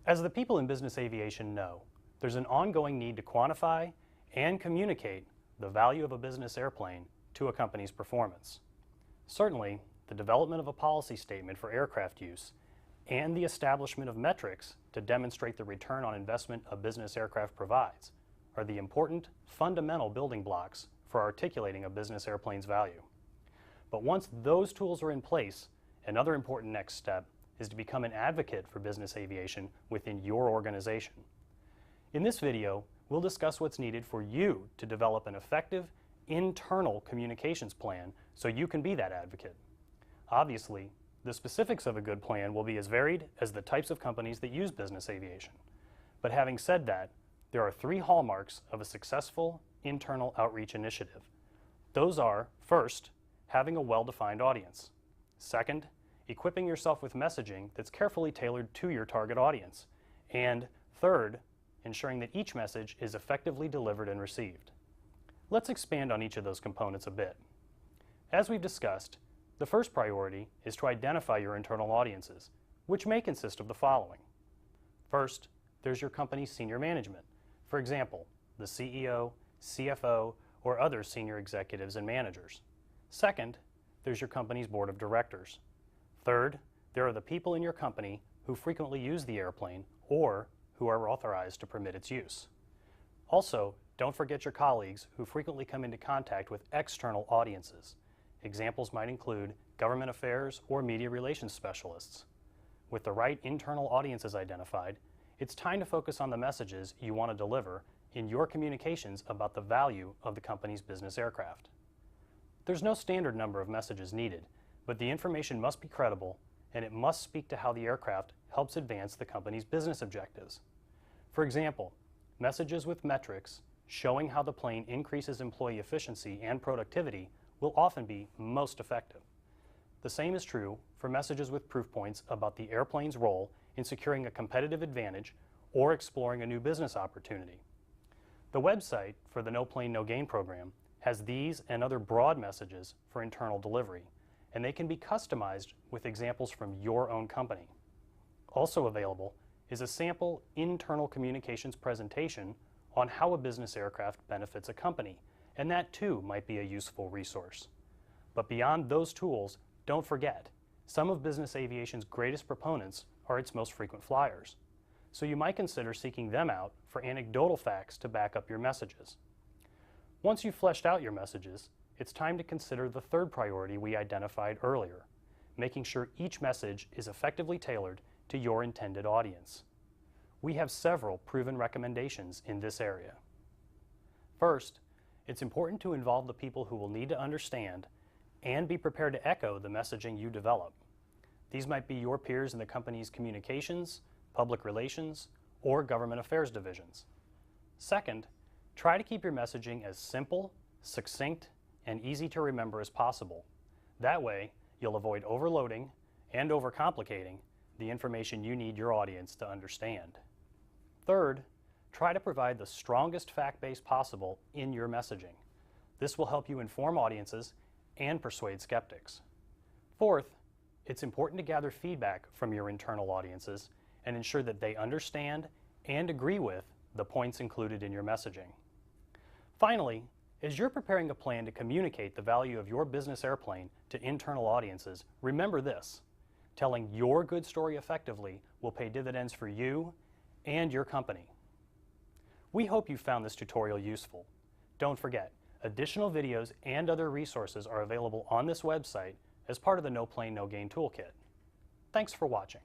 As the people in business aviation know, there's an ongoing need to quantify and communicate the value of a business airplane to a company's performance. Certainly, the development of a policy statement for aircraft use and the establishment of metrics to demonstrate the return on investment a business aircraft provides are the important, fundamental building blocks for articulating a business airplane's value. But once those tools are in place, another important next step is to become an advocate for business aviation within your organization. In this video, we'll discuss what's needed for you to develop an effective internal communications plan so you can be that advocate. Obviously, the specifics of a good plan will be as varied as the types of companies that use business aviation. But having said that, there are 3 hallmarks of a successful internal outreach initiative. Those are, first, having a well-defined audience. Second, equipping yourself with messaging that's carefully tailored to your target audience. And third, ensuring that each message is effectively delivered and received. Let's expand on each of those components a bit. As we've discussed, the first priority is to identify your internal audiences, which may consist of the following. First, there's your company's senior management. For example, the CEO, CFO, or other senior executives and managers. Second, there's your company's board of directors. Third, there are the people in your company who frequently use the airplane or who are authorized to permit its use. Also, don't forget your colleagues who frequently come into contact with external audiences. Examples might include government affairs or media relations specialists. With the right internal audiences identified, it's time to focus on the messages you want to deliver in your communications about the value of the company's business aircraft. There's no standard number of messages needed, but the information must be credible and it must speak to how the aircraft helps advance the company's business objectives. For example, messages with metrics showing how the plane increases employee efficiency and productivity will often be most effective. The same is true for messages with proof points about the airplane's role in securing a competitive advantage or exploring a new business opportunity. The website for the No Plane, No Gain program has these and other broad messages for internal delivery, and they can be customized with examples from your own company. Also available is a sample internal communications presentation on how a business aircraft benefits a company, and that too might be a useful resource. But beyond those tools, don't forget, some of business aviation's greatest proponents are its most frequent flyers. So you might consider seeking them out for anecdotal facts to back up your messages. Once you've fleshed out your messages, it's time to consider the third priority we identified earlier, making sure each message is effectively tailored to your intended audience. We have several proven recommendations in this area. First, it's important to involve the people who will need to understand and be prepared to echo the messaging you develop. These might be your peers in the company's communications, public relations, or government affairs divisions. Second, try to keep your messaging as simple, succinct, and easy to remember as possible. That way, you'll avoid overloading and overcomplicating the information you need your audience to understand. Third, try to provide the strongest fact base possible in your messaging. This will help you inform audiences and persuade skeptics. Fourth, it's important to gather feedback from your internal audiences and ensure that they understand and agree with the points included in your messaging. Finally, as you're preparing a plan to communicate the value of your business airplane to internal audiences, remember this: telling your good story effectively will pay dividends for you and your company. We hope you found this tutorial useful. Don't forget, additional videos and other resources are available on this website as part of the No Plane, No Gain toolkit. Thanks for watching.